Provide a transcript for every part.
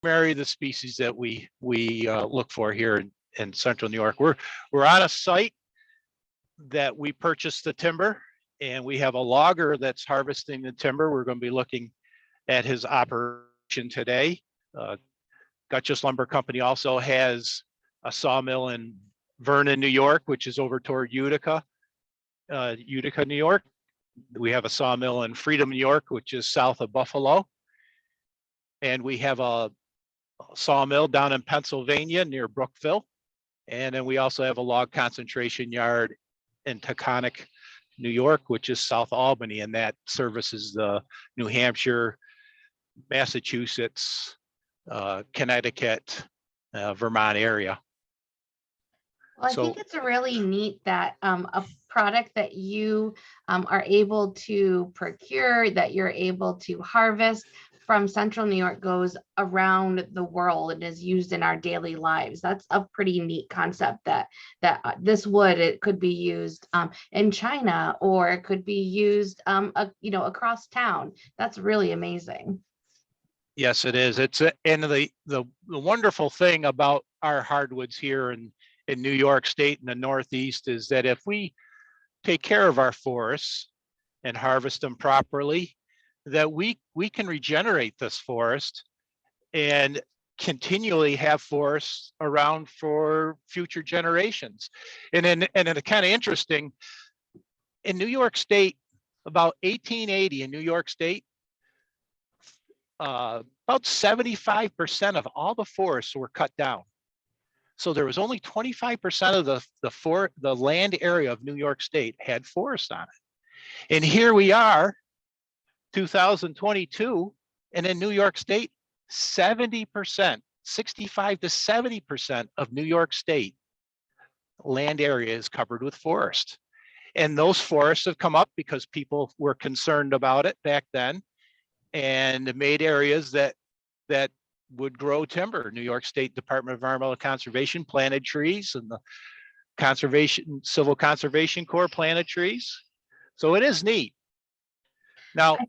marry the species that we look for here in central New York. We're on a site that we purchased the timber, and we have a logger that's harvesting the timber. We're going to be looking at his operation today. Gutchess Lumber Company also has a sawmill in Vernon, New York, which is over toward Utica, New York. We have a sawmill in Freedom, New York, which is south of Buffalo. And we have a sawmill down in Pennsylvania near Brookville. And then we also have a log concentration yard in Taconic, New York, which is South Albany, and that services the New Hampshire, Massachusetts, Connecticut, Vermont area. Well, I think it's really neat that a product that you are able to procure, that you're able to harvest from Central New York, goes around the world and is used in our daily lives. That's a pretty neat concept, that this wood, it could be used in China, or it could be used across town. That's really amazing. Yes, it is. And the wonderful thing about our hardwoods here in New York State and the Northeast is that if we take care of our forests and harvest them properly, that we can regenerate this forest and continually have forests around for future generations. And it's kind of interesting, in New York State, about 1880 in New York State, about 75% of all the forests were cut down. So there was only 25% of the land area of New York State had forest on it. And here we are, 2022, and in New York State, 70%, 65 to 70% of New York State land area is covered with forest. And those forests have come up because people were concerned about it back then, and made areas that would grow timber. New York State Department of Environmental Conservation planted trees, and the Civil Conservation Corps planted trees. So it is neat. Now, I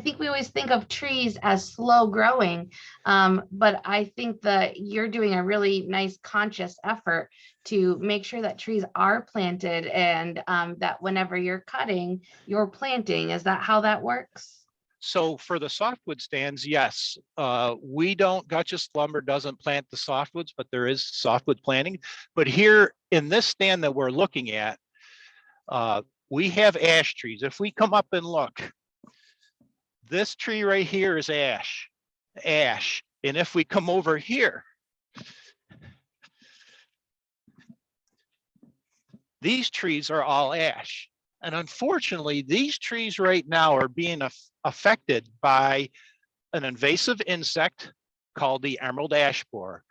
think we always think of trees as slow growing, but I think that you're doing a really nice conscious effort to make sure that trees are planted, and that whenever you're cutting, you're planting. Is that how that works? So for the softwood stands, yes, Gutchess Lumber doesn't plant the softwoods, but there is softwood planting. But here in this stand that we're looking at, we have ash trees. If we come up and look, this tree right here is ash. And if we come over here, these trees are all ash. And unfortunately, these trees right now are being affected by an invasive insect called the emerald ash borer.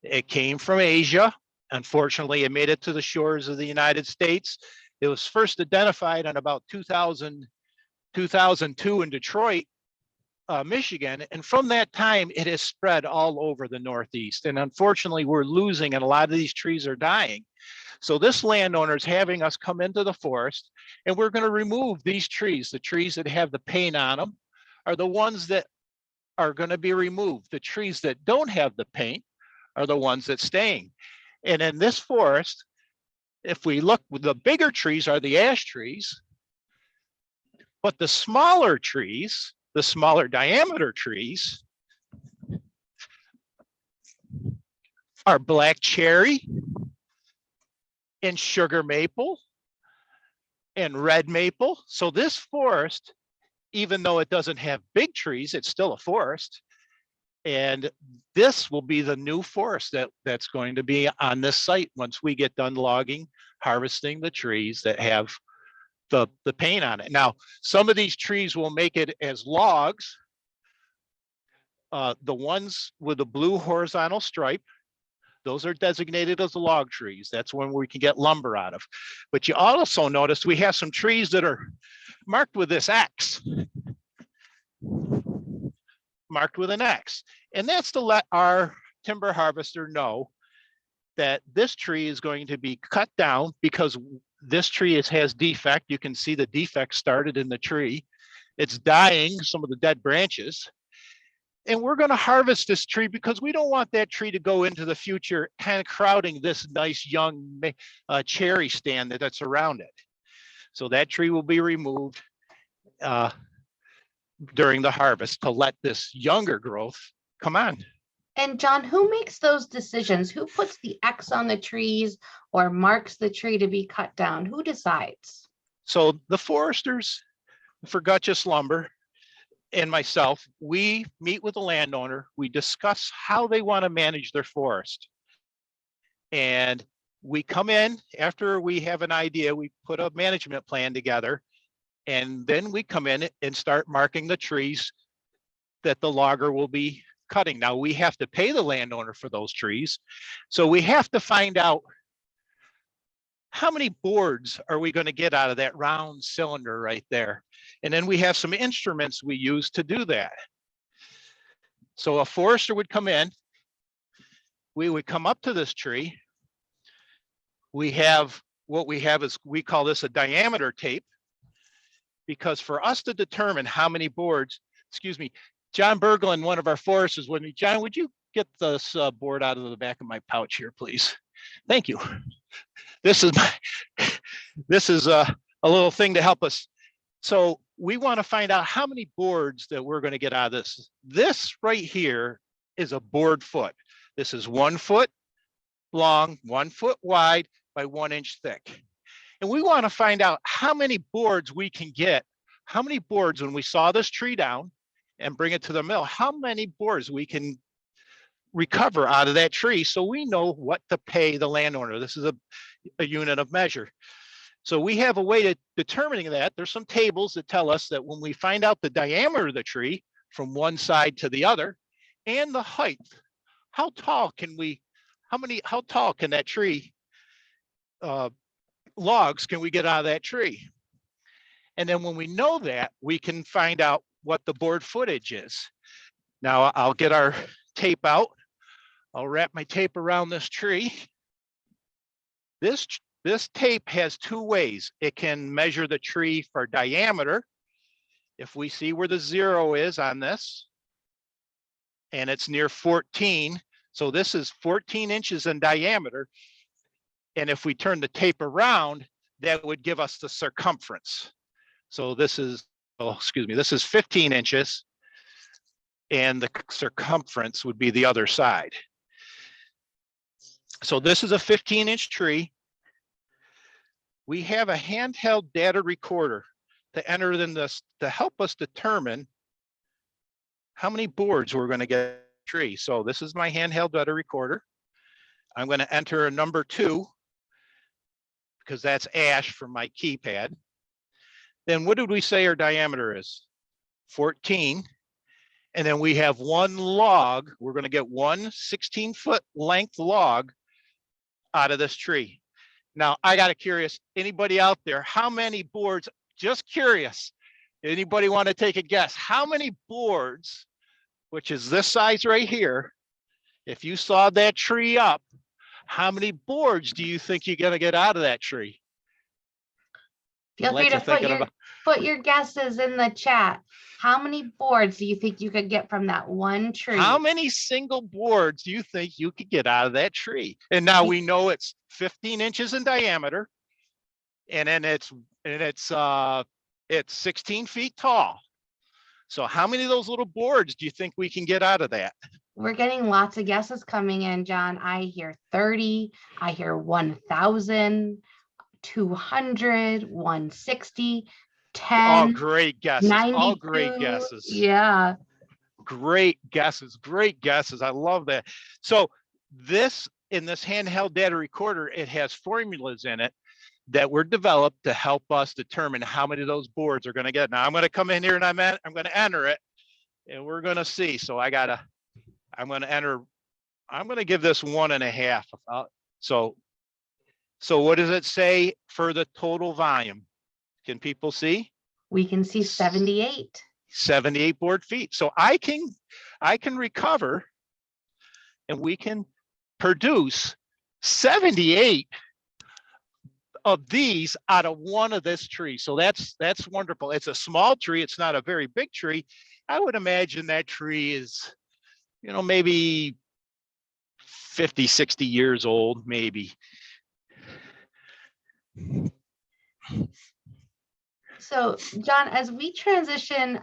It came from Asia. Unfortunately, it made it to the shores of the United States. It was first identified in about 2002 in Detroit, Michigan. And from that time, it has spread all over the Northeast. And unfortunately, we're losing, and a lot of these trees are dying. So this landowner is having us come into the forest, and we're going to remove these trees. The trees that have the paint on them are the ones that are going to be removed. The trees that don't have the paint are the ones that staying. And in this forest, if we look, the bigger trees are the ash trees, but the smaller trees, the smaller diameter trees, are black cherry and sugar maple and red maple. So this forest, even though it doesn't have big trees, it's still a forest. And this will be the new forest that's going to be on this site once we get done logging, harvesting the trees that have the paint on it. Now, some of these trees will make it as logs. The ones with the blue horizontal stripe, those are designated as the log trees. That's when we can get lumber out of. But you also notice we have some trees that are marked with this X. Marked with an X. And that's to let our timber harvester know that this tree is going to be cut down because this tree has defect. You can see the defect started in the tree. It's dying, some of the dead branches. And we're going to harvest this tree because we don't want that tree to go into the future, kind of crowding this nice young cherry stand that's around it. So that tree will be removed during the harvest to let this younger growth come on. And John, who makes those decisions? Who puts the X on the trees or marks the tree to be cut down? Who decides? So the foresters for Gutchess Lumber and myself, we meet with the landowner. We discuss how they want to manage their forest. And we come in after we have an idea, we put a management plan together, and then we come in and start marking the trees that the logger will be cutting. Now we have to pay the landowner for those trees. So we have to find out how many boards are we going to get out of that round cylinder right there. And then we have some instruments we use to do that. So a forester would come in, we would come up to this tree. We have what we have is, we call this a diameter tape, because for us to determine how many boards, excuse me, John Berglund, one of our foresters, with me. John, would you get this board out of the back of my pouch here, please? Thank you. This is a little thing to help us. So we want to find out how many boards that we're going to get out of this. This right here is a board foot. This is 1 foot long, 1 foot wide by 1 inch thick. And we want to find out how many boards we can get, how many boards when we saw this tree down and bring it to the mill, how many boards we can recover out of that tree, so we know what to pay the landowner. This is a unit of measure. So we have a way to determining that. There's some tables that tell us that when we find out the diameter of the tree from one side to the other and the height, how tall can that tree logs can we get out of that tree? And then when we know that, we can find out what the board footage is. Now I'll get our tape out. I'll wrap my tape around this tree. This tape has 2 ways. It can measure the tree for diameter. If we see where the 0 is on this, and it's near 14, so this is 14 inches in diameter. And if we turn the tape around, that would give us the circumference. So this is, this is 15 inches, and the circumference would be the other side. So this is a 15-inch tree. We have a handheld data recorder to enter in this to help us determine how many boards we're going to get in the tree. So this is my handheld data recorder. I'm going to enter a number 2 because that's ash from my keypad. Then what did we say our diameter is? 14. And then we have 1 log. We're going to get 1 16-foot length log out of this tree. Now, I got a curious, anybody out there, how many boards, just curious, anybody want to take a guess? How many boards, which is this size right here, if you saw that tree up, how many boards do you think you're going to get out of that tree? Feel free to put your guesses in the chat. How many boards do you think you could get from that one tree? How many single boards do you think you could get out of that tree? And now we know it's 15 inches in diameter, and then it's 16 feet tall. So how many of those little boards do you think we can get out of that? We're getting lots of guesses coming in, John. I hear 30, I hear 1,000, 200, 160, 10. All great guesses. 92. All great guesses. Yeah. Great guesses. Great guesses. I love that. So this, in this handheld data recorder, it has formulas in it that were developed to help us determine how many of those boards are going to get. Now I'm going to come in here and I'm going to enter it, and we're going to see. So I'm going to enter, I'm going to give this 1.5. So what does it say for the total volume? Can people see? We can see 78. 78 board feet. So I can recover, and we can produce 78 of these out of one of this tree. So that's wonderful. It's a small tree. It's not a very big tree. I would imagine that tree is maybe 50, 60 years old, maybe. So, John, as we transition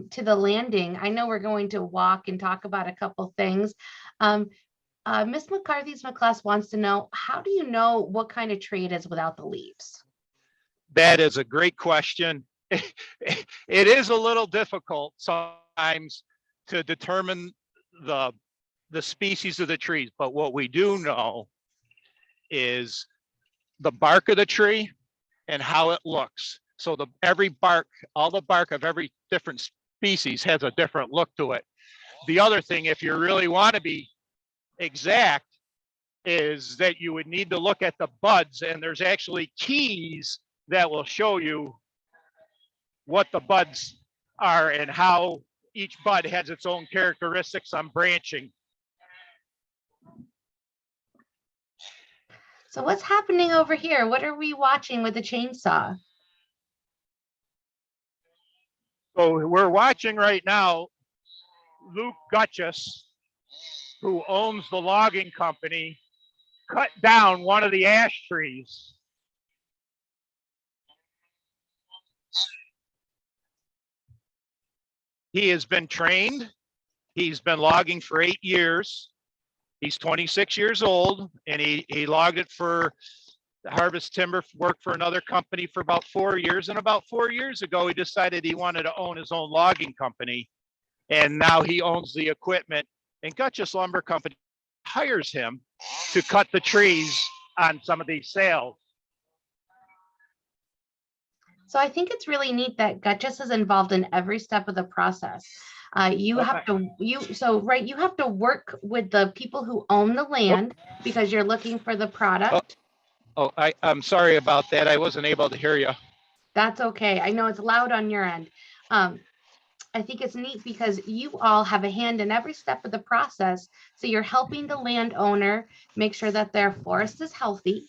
to the landing, I know we're going to walk and talk about a couple things. Miss McCarthy's class wants to know, how do you know what kind of tree it is without the leaves? That is a great question. It is a little difficult sometimes to determine the species of the trees, but what we do know is the bark of the tree and how it looks. So every bark, all the bark of every different species has a different look to it. The other thing, if you really want to be exact, is that you would need to look at the buds, and there's actually keys that will show you what the buds are and how each bud has its own characteristics on branching. So what's happening over here? What are we watching with the chainsaw? So we're watching right now Luke Gutchess, who owns the logging company, cut down one of the ash trees. He has been trained. He's been logging for 8 years. He's 26 years old, and he logged it for harvest timber, worked for another company for about 4 years. And about 4 years ago, he decided he wanted to own his own logging company. And now he owns the equipment, and Gutchess Lumber Company hires him to cut the trees on some of these sales. So I think it's really neat that Gutchess is involved in every step of the process. You have to work with the people who own the land because you're looking for the product. I'm sorry about that. I wasn't able to hear you. That's okay. I know it's loud on your end. I think it's neat because you all have a hand in every step of the process. So you're helping the landowner make sure that their forest is healthy.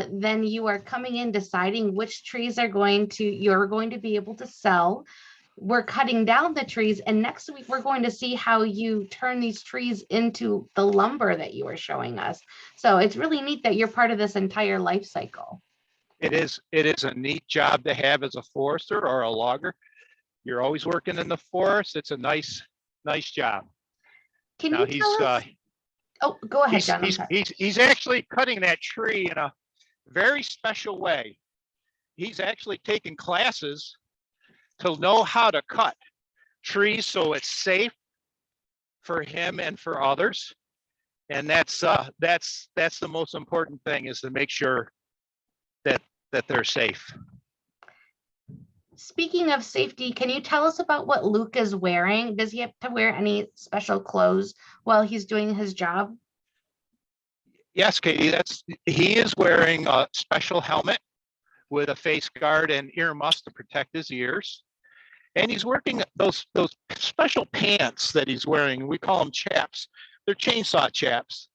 Then you are coming in deciding which trees you're going to be able to sell. We're cutting down the trees, and next week we're going to see how you turn these trees into the lumber that you are showing us. So it's really neat that you're part of this entire life cycle. It is a neat job to have as a forester or a logger. You're always working in the forest. It's a nice job. Can you tell us? Oh, go ahead, John. He's actually cutting that tree in a very special way. He's actually taken classes to know how to cut trees so it's safe for him and for others. And that's the most important thing, is to make sure that they're safe. Speaking of safety, can you tell us about what Luke is wearing? Does he have to wear any special clothes while he's doing his job? Yes, Katie, he is wearing a special helmet with a face guard and ear muffs to protect his ears. And he's working those special pants that he's wearing. We call them chaps. They're chainsaw chaps.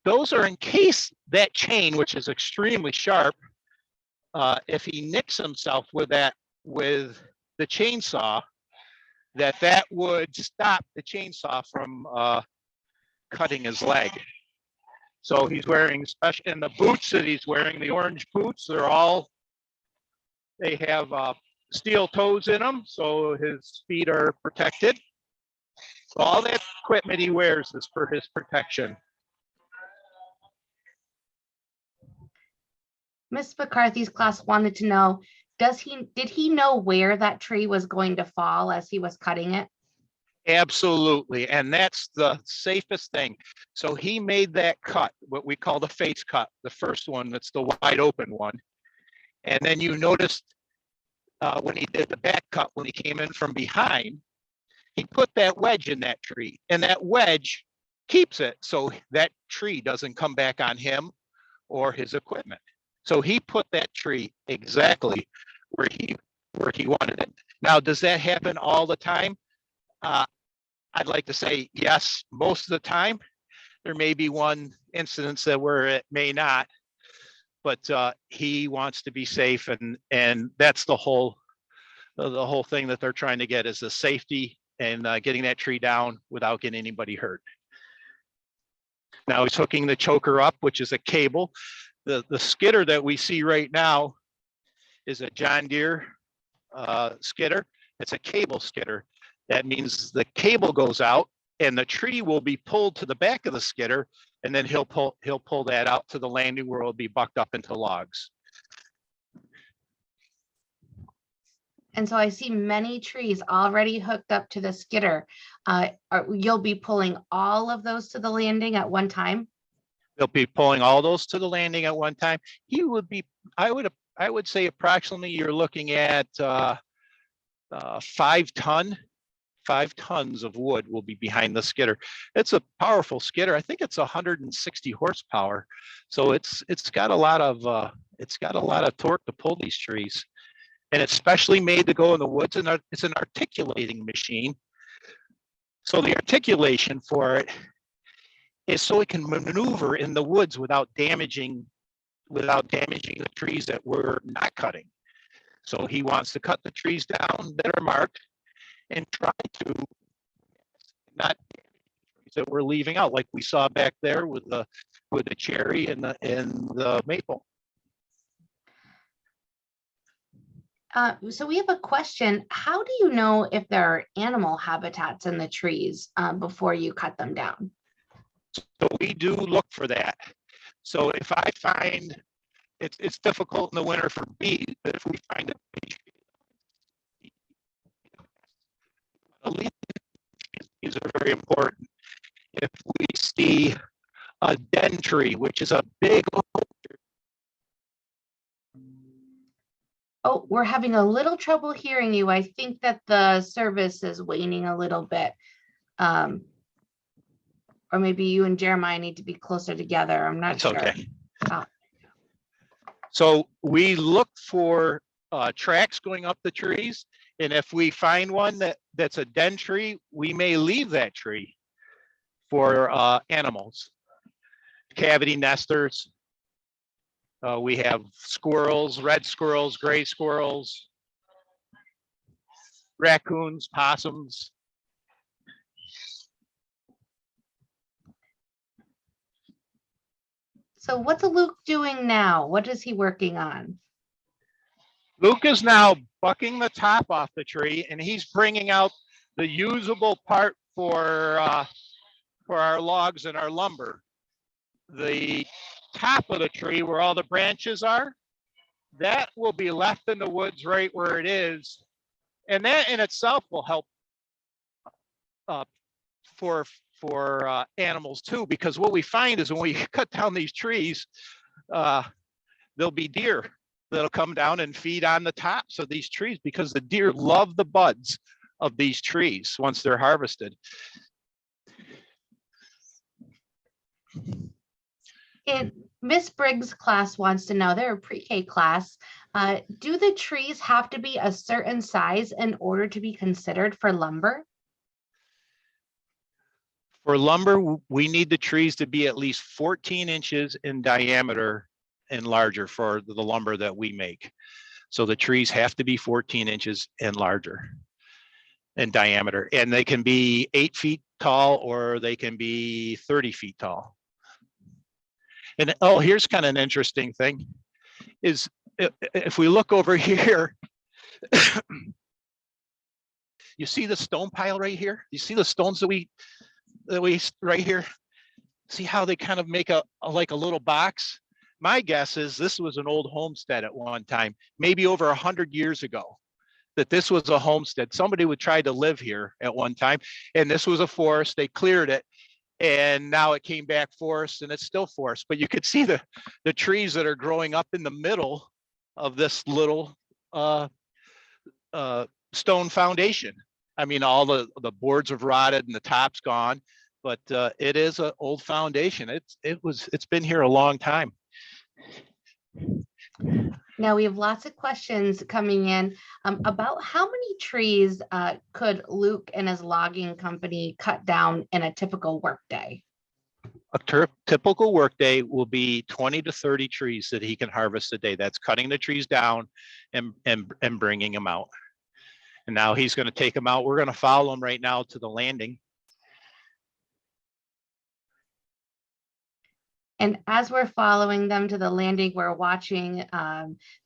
Those are in case that chain, which is extremely sharp, if he nicks himself with the chainsaw, that would stop the chainsaw from cutting his leg. So he's wearing special, and the boots that he's wearing, the orange boots, they have steel toes in them, so his feet are protected. So all that equipment he wears is for his protection. Miss McCarthy's class wanted to know, did he know where that tree was going to fall as he was cutting it? Absolutely, and that's the safest thing. So he made that cut, what we call the face cut, the first one, that's the wide open one. And then you noticed when he did the back cut, when he came in from behind, he put that wedge in that tree, and that wedge keeps it so that tree doesn't come back on him or his equipment. So he put that tree exactly where he wanted it. Now, does that happen all the time? I'd like to say yes, most of the time. There may be one instance where it may not, but he wants to be safe, and that's the whole thing that they're trying to get, is the safety and getting that tree down without getting anybody hurt. Now he's hooking the choker up, which is a cable. The skidder that we see right now is a John Deere skidder. It's a cable skidder. That means the cable goes out and the tree will be pulled to the back of the skidder, and then he'll pull that out to the landing where it'll be bucked up into logs. And so I see many trees already hooked up to the skidder. You'll be pulling all of those to the landing at one time? They'll be pulling all those to the landing at one time. He would be, I would say approximately you're looking at 5 tons of wood will be behind the skidder. It's a powerful skidder. I think it's 160 horsepower. So it's got a lot of torque to pull these trees. And it's specially made to go in the woods, and it's an articulating machine. So the articulation for it is so it can maneuver in the woods without damaging the trees that we're not cutting. So he wants to cut the trees down that are marked and try to not damage trees that we're leaving out, like we saw back there with the cherry and the maple. So we have a question. How do you know if there are animal habitats in the trees before you cut them down? So we do look for that. So if I find it's difficult in the winter for bees, but if we find a bee, these are very important. If we see a den tree, which is a big oak. Oh, we're having a little trouble hearing you. I think that the service is waning a little bit. Or maybe you and Jeremiah need to be closer together. I'm not sure. Okay. So we look for tracks going up the trees. And if we find one that's a den tree, we may leave that tree for animals, cavity nesters. We have squirrels, red squirrels, gray squirrels, raccoons, possums. So what's Luke doing now? What is he working on? Luke is now bucking the top off the tree, and he's bringing out the usable part for our logs and our lumber. The top of the tree where all the branches are, that will be left in the woods right where it and that in itself will help for animals too, because what we find is when we cut down these trees, there'll be deer that'll come down and feed on the tops of these trees, because the deer love the buds of these trees once they're harvested. And Miss Briggs' class wants to know, they're a pre-K class, do the trees have to be a certain size in order to be considered for lumber? For lumber, we need the trees to be at least 14 inches in diameter and larger for the lumber that we make. So the trees have to be 14 inches and larger in diameter, and they can be 8 feet tall or they can be 30 feet tall. And oh, here's kind of an interesting thing is if we look over here, you see the stone pile right here? You see the stones that we right here? See how they kind of make like a little box? My guess is this was an old homestead at one time, maybe over 100 years ago, that this was a homestead. Somebody would try to live here at one time, and this was a forest. They cleared it, and now it came back forest, and it's still forest. But you could see the trees that are growing up in the middle of this little stone foundation. I mean, all the boards have rotted and the top's gone, but it is an old foundation. It's been here a long time. Now we have lots of questions coming in about how many trees could Luke and his logging company cut down in a typical workday? A typical workday will be 20 to 30 trees that he can harvest a day. That's cutting the trees down and bringing them out. And now he's going to take them out. We're going to follow him right now to the landing. And as we're following them to the landing, we're watching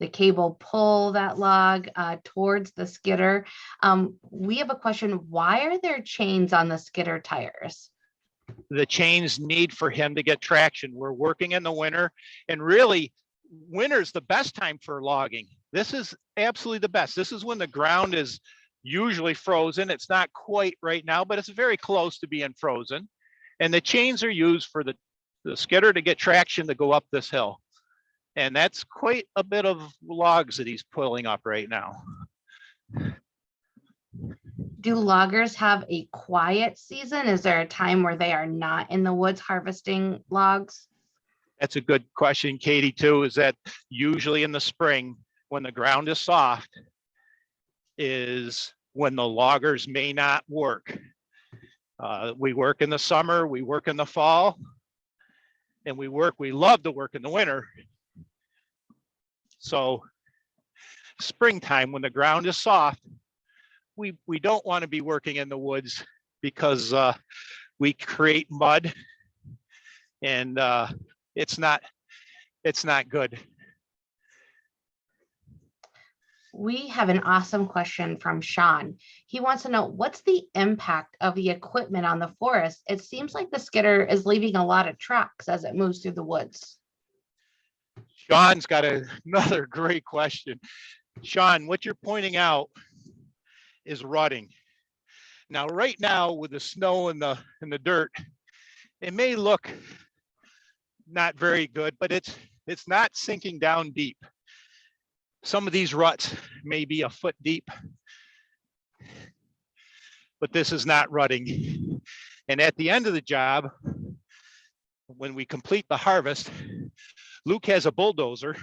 the cable pull that log towards the skidder. We have a question. Why are there chains on the skidder tires? The chains need for him to get traction. We're working in the winter, and really winter's the best time for logging. This is absolutely the best. This is when the ground is usually frozen. It's not quite right now, but it's very close to being frozen. And the chains are used for the skidder to get traction to go up this hill. And that's quite a bit of logs that he's pulling up right now. Do loggers have a quiet season? Is there a time where they are not in the woods harvesting logs? That's a good question, Katie, too, is that usually in the spring when the ground is soft is when the loggers may not work. We work in the summer, we work in the fall, and we love to work in the winter. So springtime when the ground is soft, we don't want to be working in the woods because we create mud, and it's not good. We have an awesome question from Sean. He wants to know, what's the impact of the equipment on the forest? It seems like the skidder is leaving a lot of tracks as it moves through the woods. Sean's got another great question. Sean, what you're pointing out is rutting. Now, right now with the snow and the dirt, it may look not very good, but it's not sinking down deep. Some of these ruts may be a foot deep, but this is not rutting. And at the end of the job, when we complete the harvest, Luke has a bulldozer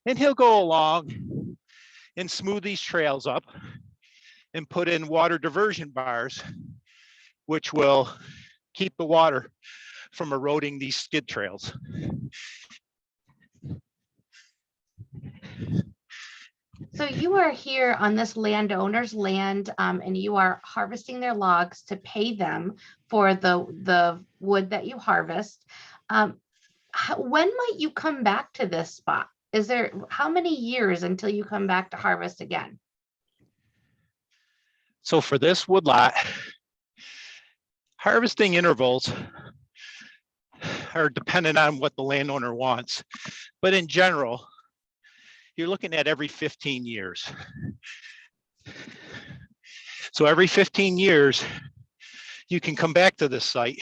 and he'll go along and smooth these trails up and put in water diversion bars, which will keep the water from eroding these skid trails. So you are here on this landowner's land, and you are harvesting their logs to pay them for the wood that you harvest. When might you come back to this spot? How many years until you come back to harvest again? So for this woodlot, harvesting intervals are dependent on what the landowner wants, but in general, you're looking at every 15 years. So every 15 years, you can come back to this site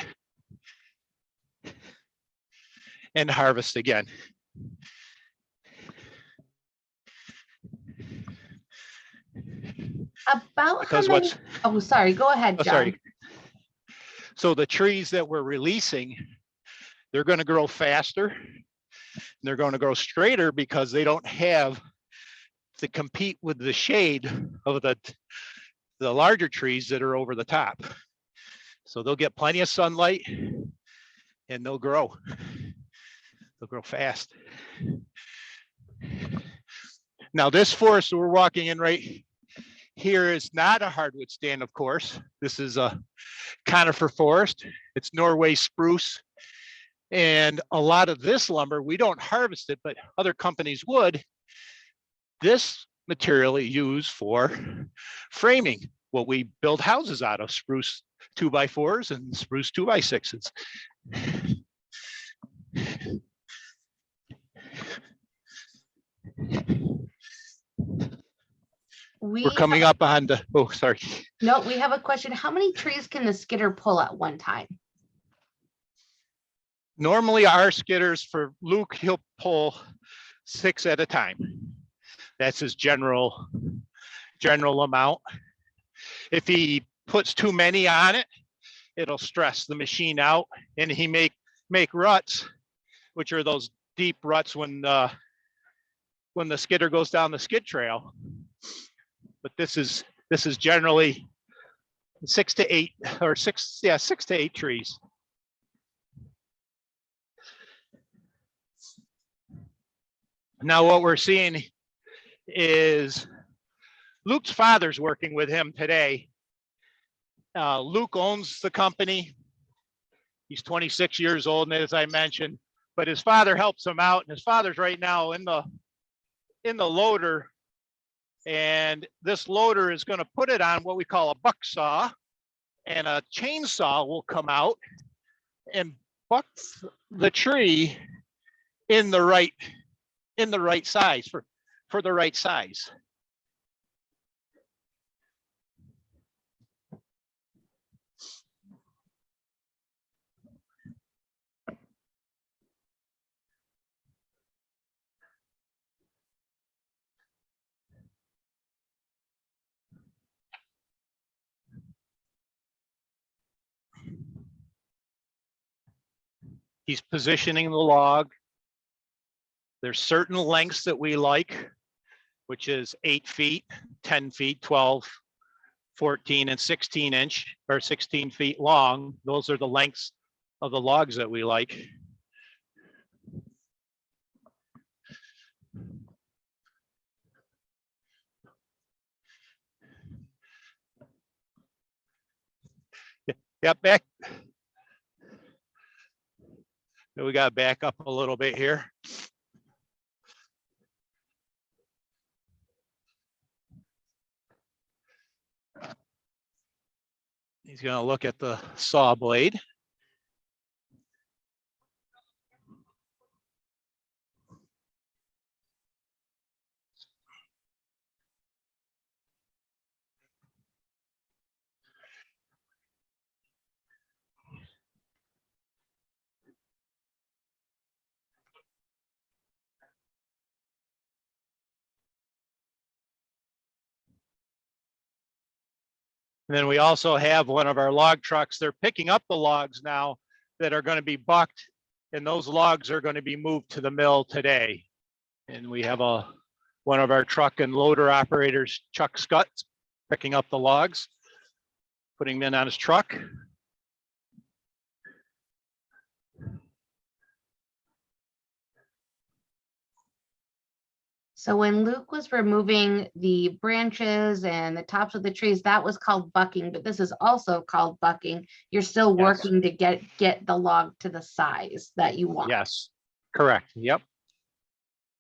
and harvest again. About Because how many? Oh, sorry. Go ahead, John. Sorry. So the trees that we're releasing, they're going to grow faster. They're going to grow straighter because they don't have to compete with the shade of the larger trees that are over the top. So they'll get plenty of sunlight and they'll grow. They'll grow fast. Now this forest we're walking in right here is not a hardwood stand, of course. This is a conifer forest. It's Norway spruce. And a lot of this lumber, we don't harvest it, but other companies would. This material is used for framing, what we build houses out of, spruce 2x4s and spruce 2x6s. We're coming up on the, oh, sorry. No, we have a question. How many trees can the skidder pull at one time? Normally our skidders for Luke, he'll pull 6 at a time. That's his general amount. If he puts too many on it, it'll stress the machine out, and he make ruts, which are those deep ruts when the skidder goes down the skid trail. But this is generally 6 to 8 or 6 to 8 trees. Now what we're seeing is Luke's father's working with him today. Luke owns the company. He's 26 years old, and as I mentioned, but his father helps him out, and his father's right now in the loader, and this loader is going to put it on what we call a buck saw, and a chainsaw will come out and buck the tree in the right size for the right size. He's positioning the log. There's certain lengths that we like, which is 8 feet, 10 feet, 12, 14, and 16 inch or 16 feet long. Those are the lengths of the logs that we like. Yep, back. We got to back up a little bit here. He's going to look at the saw blade. And then we also have one of our log trucks. They're picking up the logs now that are going to be bucked, and those logs are going to be moved to the mill today. And we have one of our truck and loader operators, Chuck Scott, picking up the logs, putting them in on his truck. So when Luke was removing the branches and the tops of the trees, that was called bucking, but this is also called bucking. You're still working to get the log to the size that you want. Yes, correct. Yep.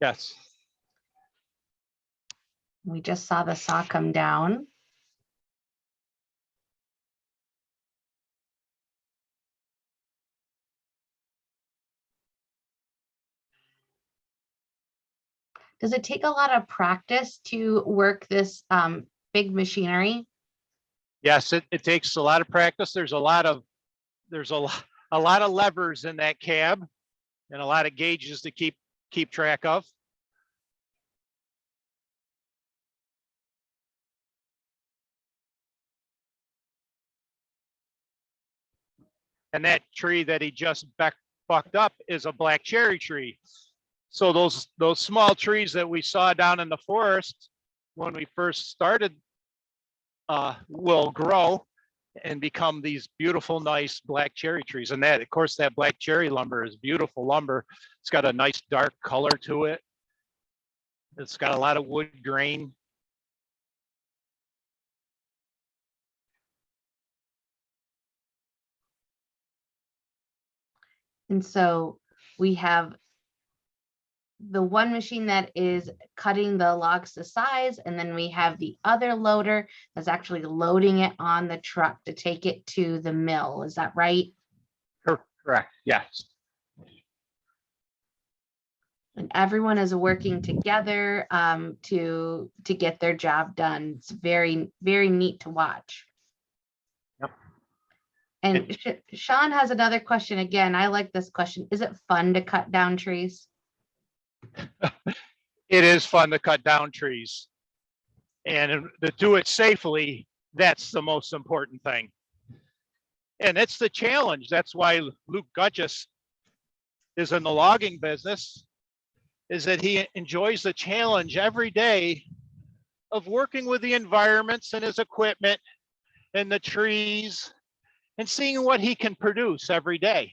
Yes. We just saw the saw come down. Does it take a lot of practice to work this big machinery? Yes, it takes a lot of practice. There's a lot of levers in that cab and a lot of gauges to keep track of. And that tree that he just bucked up is a black cherry tree. So those small trees that we saw down in the forest when we first started will grow and become these beautiful, nice black cherry trees. And that, of course, that black cherry lumber is beautiful lumber. It's got a nice dark color to it. It's got a lot of wood grain. And so we have the one machine that is cutting the logs to size, and then we have the other loader that's actually loading it on the truck to take it to the mill. Is that right? Correct. Yes. And everyone is working together to get their job done. It's very, very neat to watch. Yep. And Sean has another question. Again, I like this question. Is it fun to cut down trees? It is fun to cut down trees, and to do it safely, that's the most important thing. And it's the challenge. That's why Luke Gutchess is in the logging business, is that he enjoys the challenge every day of working with the environments and his equipment and the trees and seeing what he can produce every day.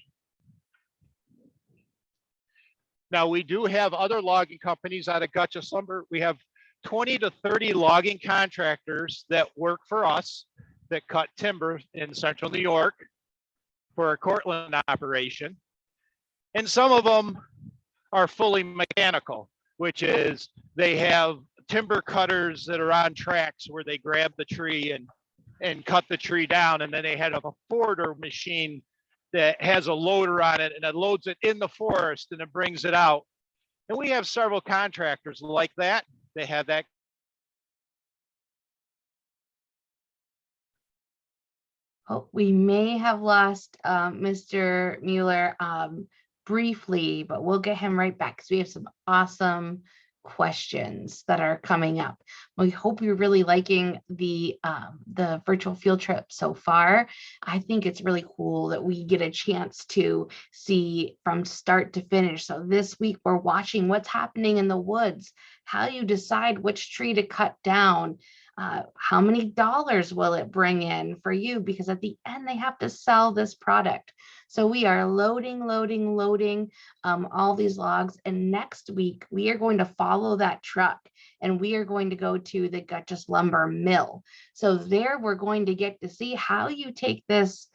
Now, we do have other logging companies out of Gutchess Lumber. We have 20 to 30 logging contractors that work for us that cut timber in central New York for our Cortland operation. And some of them are fully mechanical, which is they have timber cutters that are on tracks where they grab the tree and cut the tree down. And then they have a forwarder machine that has a loader on it and it loads it in the forest and it brings it out. And we have several contractors like that. They have that. Oh, we may have lost Mr. Mueller briefly, but we'll get him right back because we have some awesome questions that are coming up. We hope you're really liking the virtual field trip so far. I think it's really cool that we get a chance to see from start to finish. So this week we're watching what's happening in the woods, how you decide which tree to cut down. How many dollars will it bring in for you? Because at the end, they have to sell this product. So we are loading all these logs. And next week, we are going to follow that truck and we are going to go to the Gutchess Lumber mill. So there we're going to get to see how you take this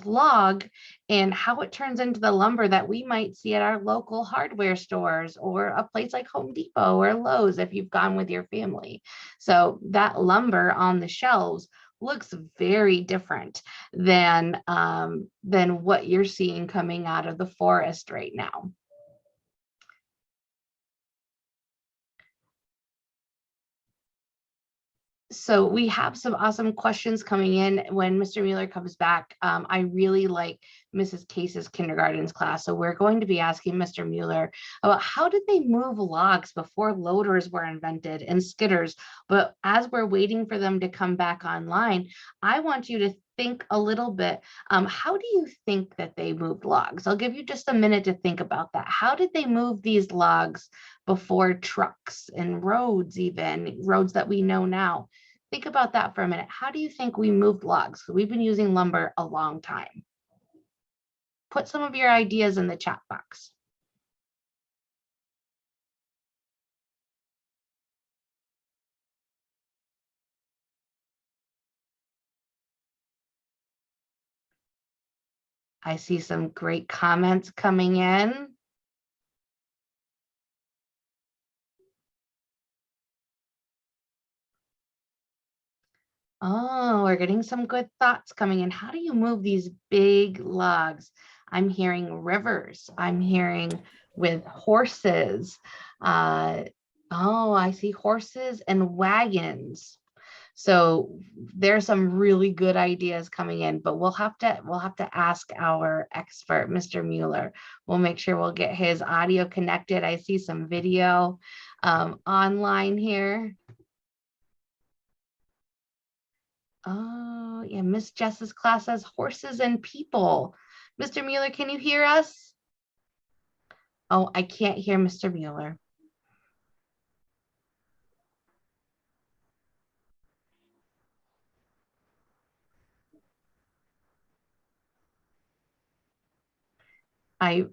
log and how it turns into the lumber that we might see at our local hardware stores or a place like Home Depot or Lowe's if you've gone with your family. So that lumber on the shelves looks very different than what you're seeing coming out of the forest right now. So we have some awesome questions coming in when Mr. Mueller comes back. I really like Mrs. Case's kindergarten's class. So we're going to be asking Mr. Mueller about how did they move logs before loaders were invented and skidders. But as we're waiting for them to come back online, I want you to think a little bit. How do you think that they moved logs? I'll give you just a minute to think about that. How did they move these logs before trucks and roads, even roads that we know now? Think about that for a minute. How do you think we moved logs? We've been using lumber a long time. Put some of your ideas in the chat box. I see some great comments coming in. Oh, we're getting some good thoughts coming in. How do you move these big logs? I'm hearing rivers. I'm hearing with horses. Oh, I see horses and wagons. So there's some really good ideas coming in, but we'll have to ask our expert, Mr. Mueller. We'll make sure we'll get his audio connected. I see some video online here. Oh, yeah, Miss Jess's class says horses and people. Mr. Mueller, can you hear us? Oh, I can't hear Mr. Mueller.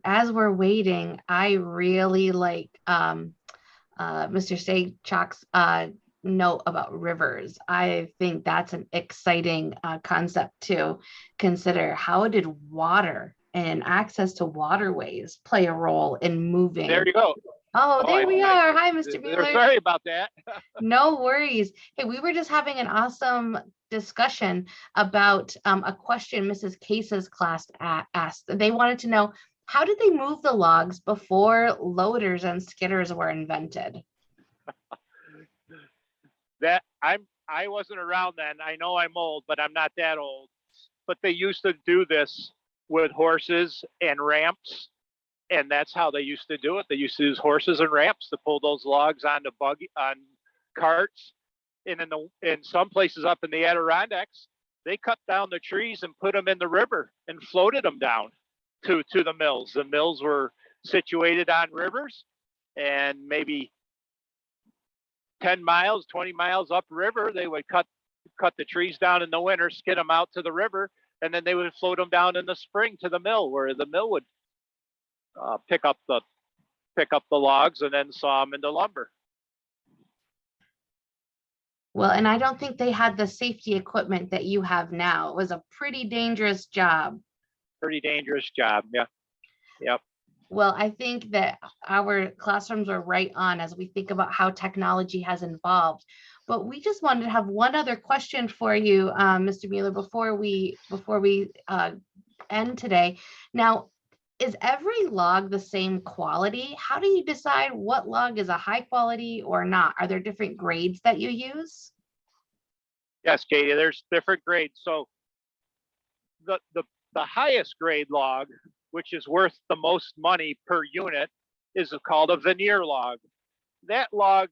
As we're waiting, I really like Mr. Saychak's note about rivers. I think that's an exciting concept to consider. How did water and access to waterways play a role in moving? There you go. Oh, there we are. Hi, Mr. Mueller. Sorry about that. No worries. Hey, we were just having an awesome discussion about a question Mrs. Case's class asked. They wanted to know, how did they move the logs before loaders and skidders were invented? I wasn't around then. I know I'm old, but I'm not that old. But they used to do this with horses and ramps, and that's how they used to do it. They used to use horses and ramps to pull those logs on carts. And in some places up in the Adirondacks, they cut down the trees and put them in the river and floated them down to the mills. The mills were situated on rivers, and maybe 10 miles, 20 miles upriver, they would cut the trees down in the winter, skid them out to the river, and then they would float them down in the spring to the mill, where the mill would pick up the logs and then saw them into lumber. Well, and I don't think they had the safety equipment that you have now. It was a pretty dangerous job. Pretty dangerous job. Yeah. Yep. Well, I think that our classrooms are right on as we think about how technology has evolved. But we just wanted to have one other question for you, Mr. Mueller, before we end today. Now, is every log the same quality? How do you decide what log is a high quality or not? Are there different grades that you use? Yes, Katie, there's different grades. So the highest grade log, which is worth the most money per unit, is called a veneer log. That log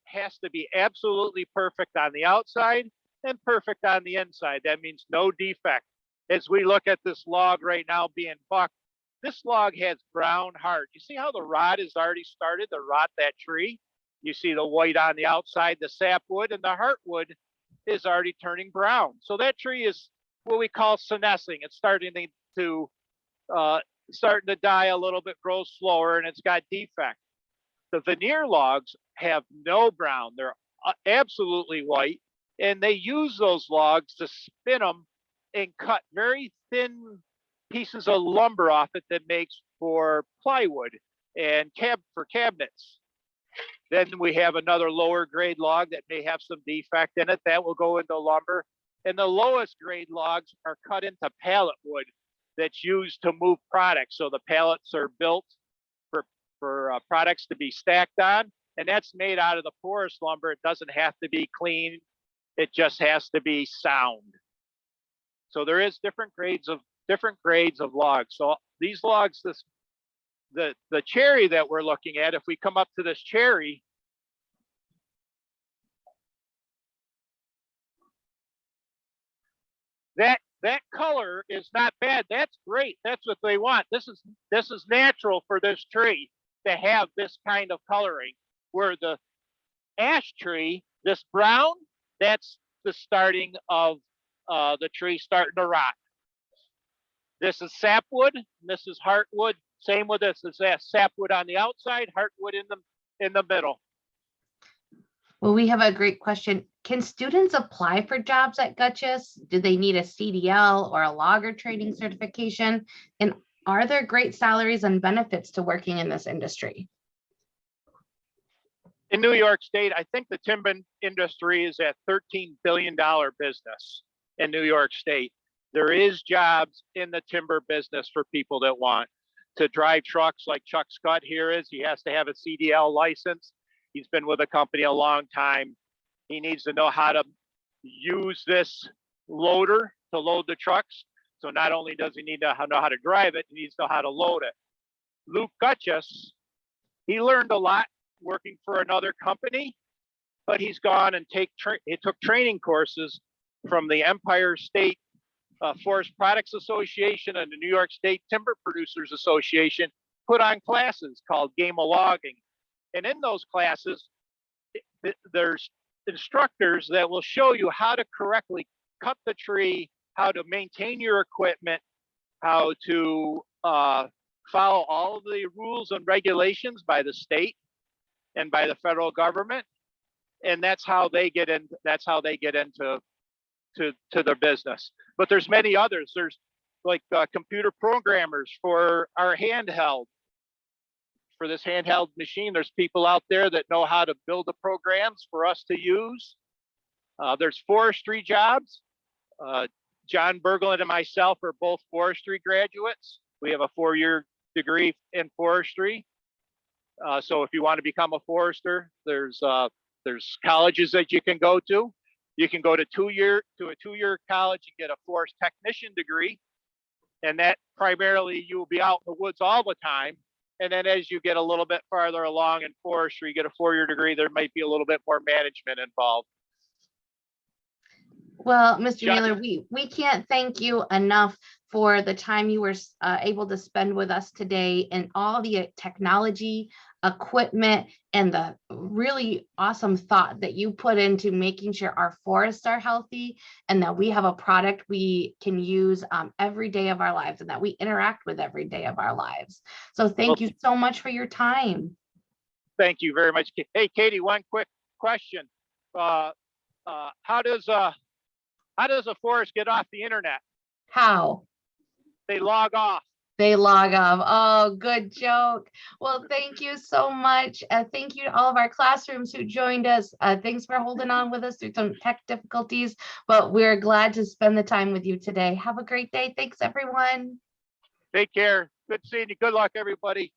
has to be absolutely perfect on the outside and perfect on the inside. That means no defect. As we look at this log right now being bucked, this log has brown heart. You see how the rot has already started to rot that tree? You see the white on the outside, the sapwood, and the heartwood is already turning brown. So that tree is what we call senescing. It's starting to die a little bit, grow slower, and it's got defect. The veneer logs have no brown. They're absolutely white, and they use those logs to spin them and cut very thin pieces of lumber off it that makes for plywood and for cabinets. Then we have another lower grade log that may have some defect in it. That will go into lumber. And the lowest grade logs are cut into pallet wood that's used to move products. So the pallets are built for products to be stacked on, and that's made out of the forest lumber. It doesn't have to be clean. It just has to be sound. So there is different grades of logs. So these logs, the cherry that we're looking at, if we come up to this cherry, that color is not bad. That's great. That's what they want. This is natural for this tree to have this kind of coloring. Where the ash tree, this brown, that's the starting of the tree starting to rot. This is sapwood. This is heartwood. Same with this. It's sapwood on the outside, heartwood in the middle. Well, we have a great question. Can students apply for jobs at Gutchess? Do they need a CDL or a logger training certification? And are there great salaries and benefits to working in this industry? In New York State, I think the timber industry is a $13 billion business in New York State. There is jobs in the timber business for people that want to drive trucks like Chuck Scott here is. He has to have a CDL license. He's been with the company a long time. He needs to know how to use this loader to load the trucks. So not only does he need to know how to drive it, he needs to know how to load it. Luke Gutchess, he learned a lot working for another company, but he's gone and he took training courses from the Empire State Forest Products Association and the New York State Timber Producers Association, put on classes called Game of Logging. And in those classes, there's instructors that will show you how to correctly cut the tree, how to maintain your equipment, how to follow all of the rules and regulations by the state and by the federal government. And that's how they get into their business. But there's many others. There's like computer programmers for our handheld. For this handheld machine, there's people out there that know how to build the programs for us to use. There's forestry jobs. John Berglund and myself are both forestry graduates. We have a 4-year degree in forestry. So if you want to become a forester, there's colleges that you can go to. You can go to a 2-year college and get a forest technician degree. And that primarily you will be out in the woods all the time. And then as you get a little bit farther along in forestry, you get a 4-year degree, there might be a little bit more management involved. Well, Mr. Mueller, we can't thank you enough for the time you were able to spend with us today and all the technology, equipment, and the really awesome thought that you put into making sure our forests are healthy and that we have a product we can use every day of our lives and that we interact with every day of our lives. So thank you so much for your time. Thank you very much. Hey, Katie, one quick question. how does a forest get off the internet? How? They log off. They log off. Oh, good joke. Well, thank you so much. Thank you to all of our classrooms who joined us. Thanks for holding on with us through some tech difficulties, but we're glad to spend the time with you today. Have a great day. Thanks, everyone. Take care. Good seeing you. Good luck, everybody.